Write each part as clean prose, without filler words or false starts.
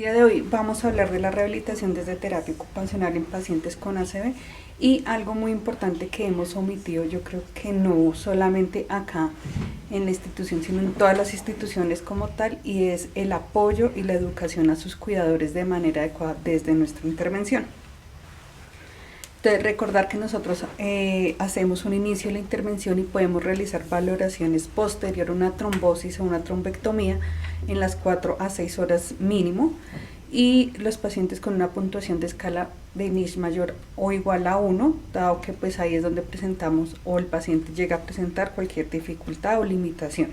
día de hoy vamos a hablar de la rehabilitación desde terapia ocupacional en pacientes con ACV y algo muy importante que hemos omitido, yo creo que no solamente acá en la institución, sino en todas las instituciones como tal, y es el apoyo y la educación a sus cuidadores de manera adecuada desde nuestra intervención. Entonces, recordar que nosotros hacemos un inicio de la intervención y podemos realizar valoraciones posterior a una trombosis o una trombectomía en las 4 a 6 horas mínimo, y los pacientes con una puntuación de escala de NISH mayor o igual a 1, dado que pues ahí es donde presentamos o el paciente llega a presentar cualquier dificultad o limitación.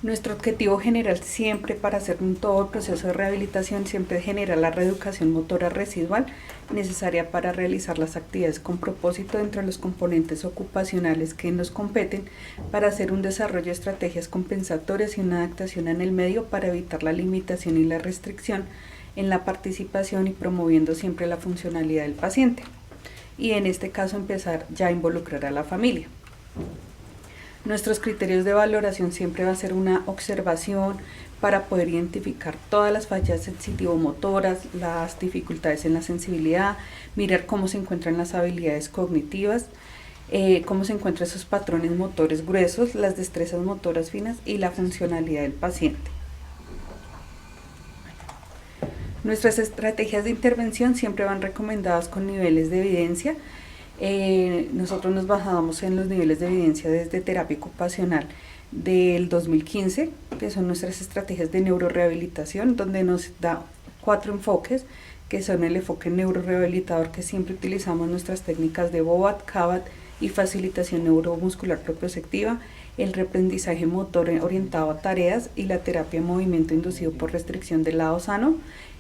Nuestro objetivo general siempre para hacer todo el proceso de rehabilitación siempre es generar la reeducación motora residual necesaria para realizar las actividades con propósito dentro de los componentes ocupacionales que nos competen, para hacer un desarrollo de estrategias compensatorias y una adaptación en el medio para evitar la limitación y la restricción en la participación y promoviendo siempre la funcionalidad del paciente. Y en este caso empezar ya a involucrar a la familia. Nuestros criterios de valoración siempre va a ser una observación para poder identificar todas las fallas sensitivo-motoras, las dificultades en la sensibilidad, mirar cómo se encuentran las habilidades cognitivas, cómo se encuentran esos patrones motores gruesos, las destrezas motoras finas y la funcionalidad del paciente. Nuestras estrategias de intervención siempre van recomendadas con niveles de evidencia. Nosotros nos basamos en los niveles de evidencia desde terapia ocupacional del 2015, que son nuestras estrategias de neurorehabilitación, donde nos da 4 enfoques, que son el enfoque neurorehabilitador, que siempre utilizamos nuestras técnicas de BOAT, CABAT y facilitación neuromuscular propioceptiva, el reaprendizaje motor orientado a tareas y la terapia de movimiento inducido por restricción del lado sano,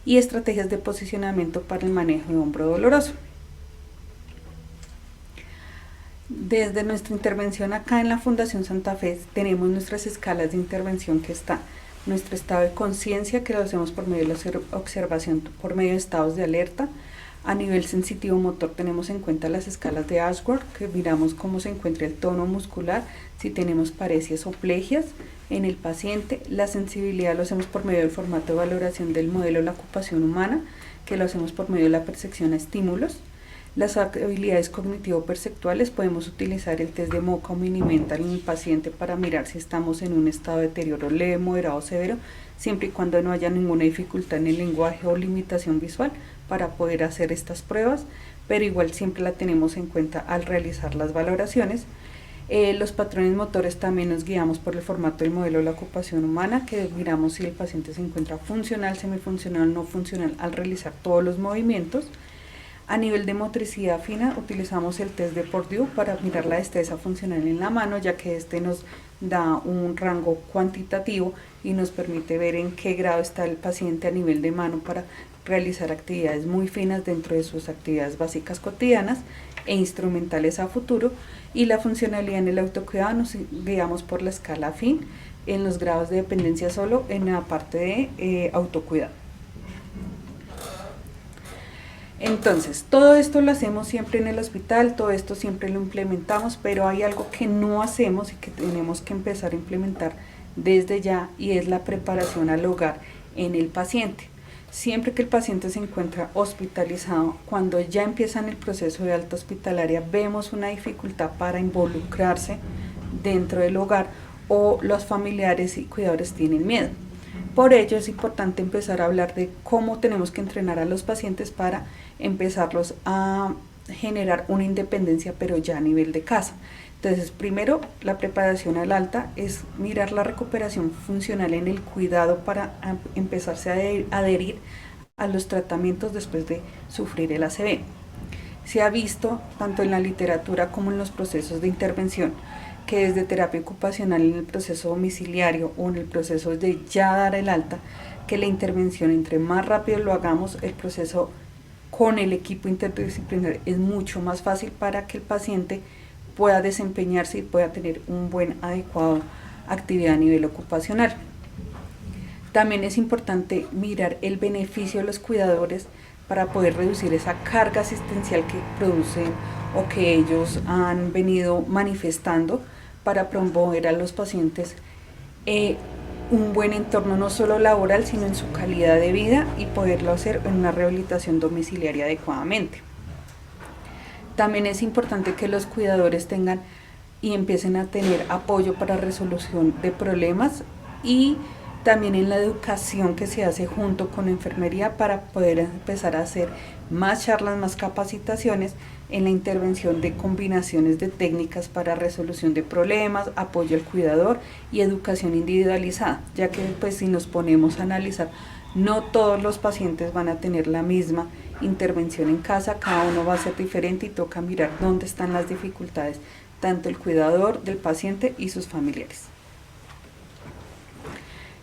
y estrategias de posicionamiento para el manejo de hombro doloroso. Desde nuestra intervención acá en la Fundación Santa Fe tenemos nuestras escalas de intervención, que está nuestro estado de conciencia, que lo hacemos por medio de la observación, por medio de estados de alerta. A nivel sensitivo motor tenemos en cuenta las escalas de Ashworth, que miramos cómo se encuentra el tono muscular, si tenemos paresias o plegias en el paciente. La sensibilidad lo hacemos por medio del formato de valoración del modelo de la ocupación humana, que lo hacemos por medio de la percepción a estímulos. Las habilidades cognitivo-perceptuales, podemos utilizar el test de MoCA o Mini-Mental en el paciente para mirar si estamos en un estado de deterioro leve, moderado o severo, siempre y cuando no haya ninguna dificultad en el lenguaje o limitación visual para poder hacer estas pruebas, pero igual siempre la tenemos en cuenta al realizar las valoraciones. Los patrones motores también nos guiamos por el formato del modelo de la ocupación humana, que miramos si el paciente se encuentra funcional, semifuncional, no funcional al realizar todos los movimientos. A nivel de motricidad fina utilizamos el test de Purdue para mirar la destreza funcional en la mano, ya que este nos da un rango cuantitativo y nos permite ver en qué grado está el paciente a nivel de mano para realizar actividades muy finas dentro de sus actividades básicas cotidianas e instrumentales a futuro. Y la funcionalidad en el autocuidado nos guiamos por la escala FIN en los grados de dependencia solo en la parte de autocuidado. Entonces, todo esto lo hacemos siempre en el hospital, todo esto siempre lo implementamos, pero hay algo que no hacemos y que tenemos que empezar a implementar desde ya, y es la preparación al hogar en el paciente. Siempre que el paciente se encuentra hospitalizado, cuando ya empieza en el proceso de alta hospitalaria, vemos una dificultad para involucrarse dentro del hogar, o los familiares y cuidadores tienen miedo. Por ello es importante empezar a hablar de cómo tenemos que entrenar a los pacientes para empezarlos a generar una independencia, pero ya a nivel de casa. Entonces, primero, la preparación al alta es mirar la recuperación funcional en el cuidado para empezarse a adherir a los tratamientos después de sufrir el ACV. Se ha visto, tanto en la literatura como en los procesos de intervención, que desde terapia ocupacional en el proceso domiciliario o en el proceso de ya dar el alta, que la intervención, entre más rápido lo hagamos, el proceso con el equipo interdisciplinar es mucho más fácil para que el paciente pueda desempeñarse y pueda tener un buen, adecuado actividad a nivel ocupacional. También es importante mirar el beneficio de los cuidadores para poder reducir esa carga asistencial que producen o que ellos han venido manifestando, para promover a los pacientes un buen entorno no solo laboral, sino en su calidad de vida y poderlo hacer en una rehabilitación domiciliaria adecuadamente. También es importante que los cuidadores tengan y empiecen a tener apoyo para resolución de problemas y también en la educación que se hace junto con enfermería para poder empezar a hacer más charlas, más capacitaciones en la intervención de combinaciones de técnicas para resolución de problemas, apoyo al cuidador y educación individualizada, ya que pues si nos ponemos a analizar, no todos los pacientes van a tener la misma intervención en casa, cada uno va a ser diferente y toca mirar dónde están las dificultades, tanto el cuidador del paciente y sus familiares.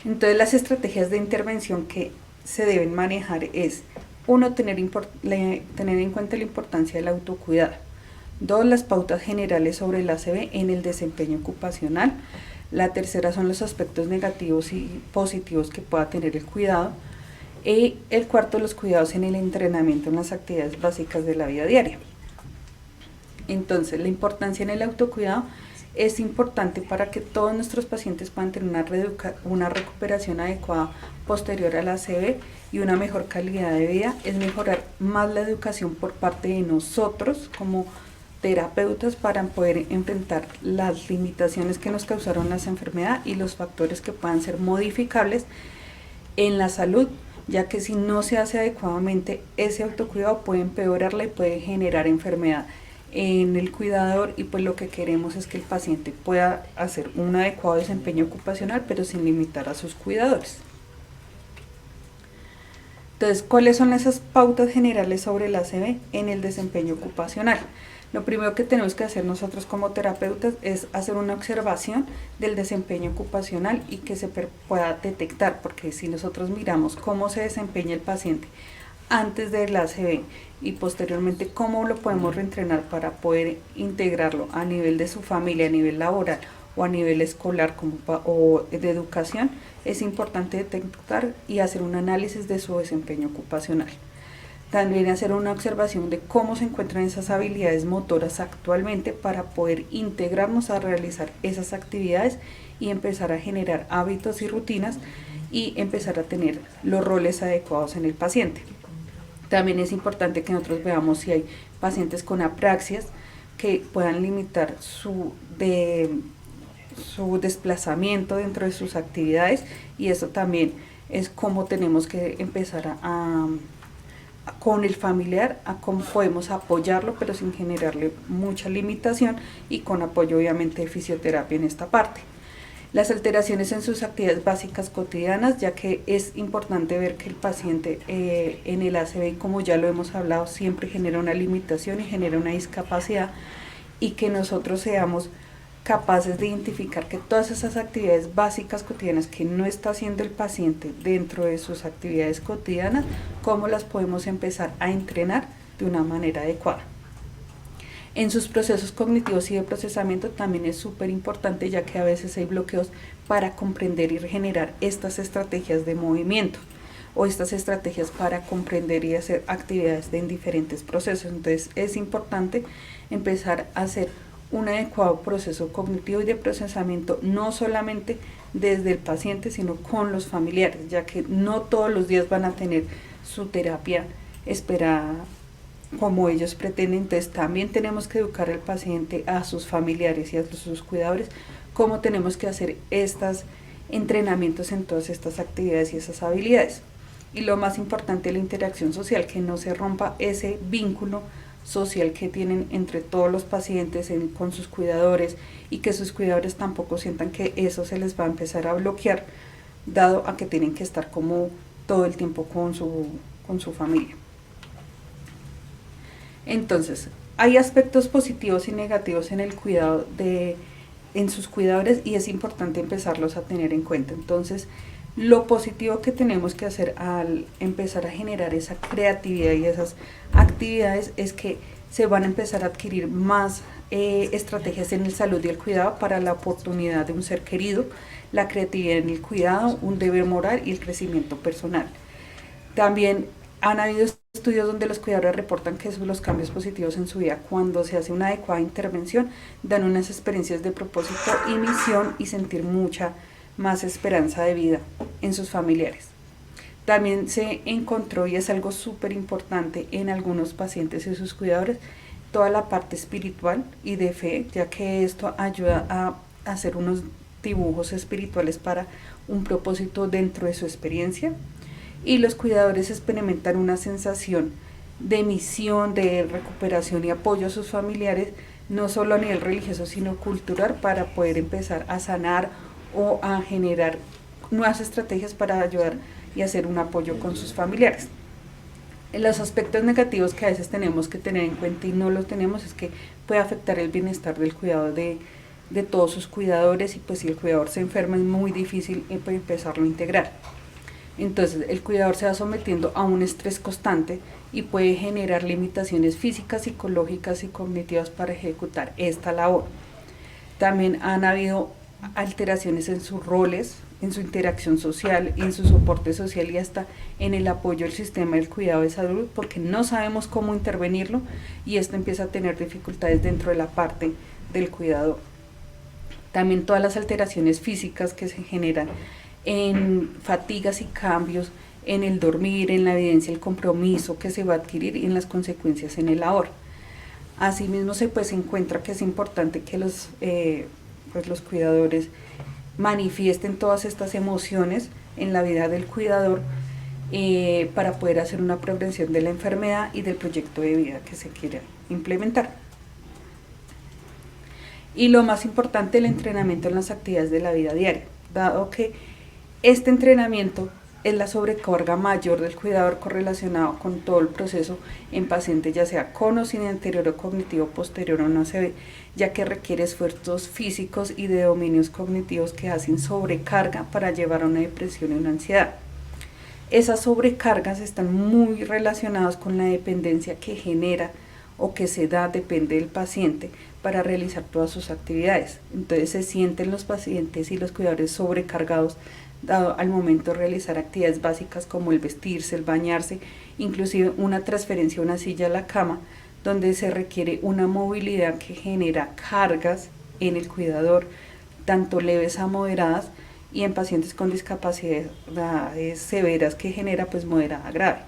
Entonces las estrategias de intervención que se deben manejar es, uno, tener en cuenta la importancia del autocuidado. Dos, las pautas generales sobre el ACV en el desempeño ocupacional. La tercera son los aspectos negativos y positivos que pueda tener el cuidado. Y el cuarto, los cuidados en el entrenamiento en las actividades básicas de la vida diaria. Entonces, la importancia en el autocuidado es importante para que todos nuestros pacientes puedan tener una recuperación adecuada posterior al ACV y una mejor calidad de vida. Es mejorar más la educación por parte de nosotros como terapeutas para poder enfrentar las limitaciones que nos causaron las enfermedades y los factores que puedan ser modificables en la salud, ya que si no se hace adecuadamente ese autocuidado puede empeorarla y puede generar enfermedad en el cuidador, y pues lo que queremos es que el paciente pueda hacer un adecuado desempeño ocupacional pero sin limitar a sus cuidadores. Entonces, ¿cuáles son esas pautas generales sobre el ACV en el desempeño ocupacional? Lo primero que tenemos que hacer nosotros como terapeutas es hacer una observación del desempeño ocupacional y que se pueda detectar, porque si nosotros miramos cómo se desempeña el paciente antes del ACV y posteriormente cómo lo podemos reentrenar para poder integrarlo a nivel de su familia, a nivel laboral o a nivel escolar o de educación, es importante detectar y hacer un análisis de su desempeño ocupacional. También hacer una observación de cómo se encuentran esas habilidades motoras actualmente para poder integrarnos a realizar esas actividades y empezar a generar hábitos y rutinas y empezar a tener los roles adecuados en el paciente. También es importante que nosotros veamos si hay pacientes con apraxias que puedan limitar su desplazamiento dentro de sus actividades, y eso también es cómo tenemos que empezar con el familiar a cómo podemos apoyarlo pero sin generarle mucha limitación y con apoyo obviamente de fisioterapia en esta parte. Las alteraciones en sus actividades básicas cotidianas, ya que es importante ver que el paciente en el ACV, como ya lo hemos hablado, siempre genera una limitación y genera una discapacidad, y que nosotros seamos capaces de identificar que todas esas actividades básicas cotidianas que no está haciendo el paciente dentro de sus actividades cotidianas, cómo las podemos empezar a entrenar de una manera adecuada. En sus procesos cognitivos y de procesamiento también es súper importante, ya que a veces hay bloqueos para comprender y generar estas estrategias de movimiento o estas estrategias para comprender y hacer actividades en diferentes procesos. Entonces es importante empezar a hacer un adecuado proceso cognitivo y de procesamiento, no solamente desde el paciente, sino con los familiares, ya que no todos los días van a tener su terapia esperada como ellos pretenden. Entonces también tenemos que educar al paciente, a sus familiares y a sus cuidadores, cómo tenemos que hacer estos entrenamientos en todas estas actividades y esas habilidades. Y lo más importante, la interacción social, que no se rompa ese vínculo social que tienen entre todos los pacientes con sus cuidadores, y que sus cuidadores tampoco sientan que eso se les va a empezar a bloquear, dado a que tienen que estar como todo el tiempo con su familia. Entonces, hay aspectos positivos y negativos en el cuidado en sus cuidadores, y es importante empezarlos a tener en cuenta. Entonces, lo positivo que tenemos que hacer al empezar a generar esa creatividad y esas actividades es que se van a empezar a adquirir más estrategias en el salud y el cuidado para la oportunidad de un ser querido, la creatividad en el cuidado, un deber moral y el crecimiento personal. También han habido estudios donde los cuidadores reportan que los cambios positivos en su vida, cuando se hace una adecuada intervención, dan unas experiencias de propósito y misión y sentir mucha más esperanza de vida en sus familiares. También se encontró, y es algo súper importante en algunos pacientes y sus cuidadores, toda la parte espiritual y de fe, ya que esto ayuda a hacer unos dibujos espirituales para un propósito dentro de su experiencia, y los cuidadores experimentan una sensación de misión, de recuperación y apoyo a sus familiares, no solo a nivel religioso sino cultural, para poder empezar a sanar o a generar nuevas estrategias para ayudar y hacer un apoyo con sus familiares. Los aspectos negativos que a veces tenemos que tener en cuenta y no los tenemos es que puede afectar el bienestar del cuidado de todos sus cuidadores, y pues si el cuidador se enferma es muy difícil empezarlo a integrar. Entonces el cuidador se va sometiendo a un estrés constante y puede generar limitaciones físicas, psicológicas y cognitivas para ejecutar esta labor. También han habido alteraciones en sus roles, en su interacción social, en su soporte social y hasta en el apoyo al sistema del cuidado de salud, porque no sabemos cómo intervenirlo, y esto empieza a tener dificultades dentro de la parte del cuidador. También todas las alteraciones físicas que se generan en fatigas y cambios en el dormir, en la evidencia del compromiso que se va a adquirir y en las consecuencias en el ahorro. Asimismo se encuentra que es importante que los cuidadores manifiesten todas estas emociones en la vida del cuidador, para poder hacer una prevención de la enfermedad y del proyecto de vida que se quiera implementar. Y lo más importante, el entrenamiento en las actividades de la vida diaria, dado que este entrenamiento es la sobrecarga mayor del cuidador correlacionado con todo el proceso en pacientes, ya sea con o sin deterioro cognitivo posterior o no se ve, ya que requiere esfuerzos físicos y de dominios cognitivos que hacen sobrecarga para llevar a una depresión y una ansiedad. Esas sobrecargas están muy relacionadas con la dependencia que genera o que se da, depende del paciente, para realizar todas sus actividades. Entonces se sienten los pacientes y los cuidadores sobrecargados dado al momento de realizar actividades básicas como el vestirse, el bañarse, inclusive una transferencia a una silla a la cama, donde se requiere una movilidad que genera cargas en el cuidador, tanto leves a moderadas, y en pacientes con discapacidades severas que genera moderada a grave.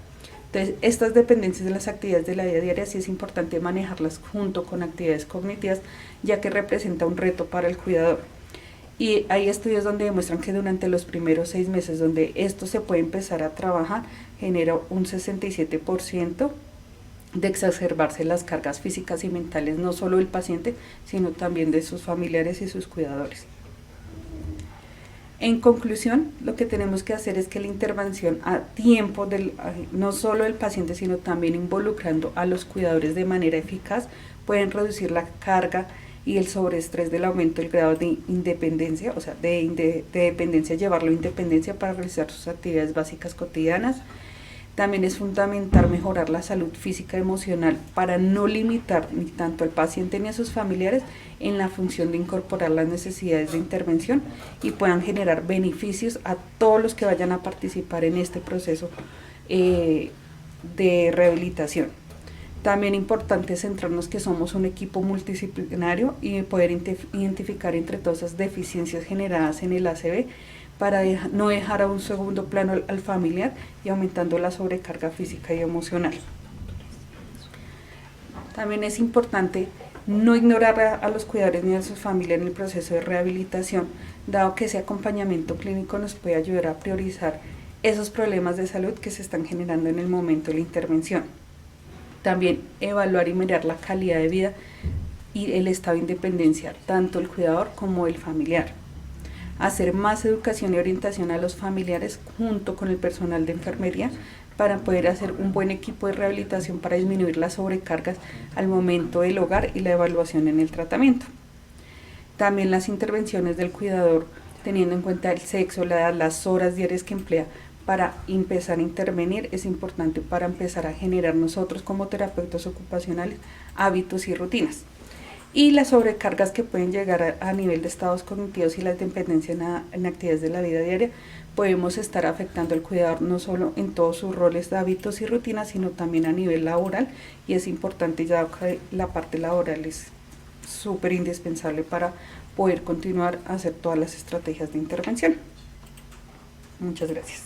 Entonces, estas dependencias de las actividades de la vida diaria sí es importante manejarlas junto con actividades cognitivas, ya que representa un reto para el cuidador. Y hay estudios donde demuestran que durante los primeros 6 meses, donde esto se puede empezar a trabajar, genera un 67% de exacerbarse las cargas físicas y mentales, no solo del paciente, sino también de sus familiares y sus cuidadores. En conclusión, lo que tenemos que hacer es que la intervención a tiempo, no solo del paciente, sino también involucrando a los cuidadores de manera eficaz, pueden reducir la carga y el sobreestrés del aumento del grado de independencia, o sea, de dependencia, llevarlo a independencia para realizar sus actividades básicas cotidianas. También es fundamental mejorar la salud física y emocional para no limitar ni tanto al paciente ni a sus familiares en la función de incorporar las necesidades de intervención y puedan generar beneficios a todos los que vayan a participar en este proceso de rehabilitación. También importante centrarnos que somos un equipo multidisciplinario y poder identificar entre todas esas deficiencias generadas en el ACV para no dejar a un segundo plano al familiar y aumentando la sobrecarga física y emocional. También es importante no ignorar a los cuidadores ni a sus familias en el proceso de rehabilitación, dado que ese acompañamiento clínico nos puede ayudar a priorizar esos problemas de salud que se están generando en el momento de la intervención. También evaluar y mirar la calidad de vida y el estado de independencia, tanto el cuidador como el familiar. Hacer más educación y orientación a los familiares junto con el personal de enfermería para poder hacer un buen equipo de rehabilitación para disminuir las sobrecargas al momento del hogar y la evaluación en el tratamiento. También las intervenciones del cuidador, teniendo en cuenta el sexo, la edad, las horas diarias que emplea para empezar a intervenir, es importante para empezar a generar nosotros como terapeutas ocupacionales hábitos y rutinas. Y las sobrecargas que pueden llegar a nivel de estados cognitivos y la dependencia en actividades de la vida diaria, podemos estar afectando al cuidador no solo en todos sus roles de hábitos y rutinas, sino también a nivel laboral, y es importante ya que la parte laboral es súper indispensable para poder continuar a hacer todas las estrategias de intervención. Muchas gracias.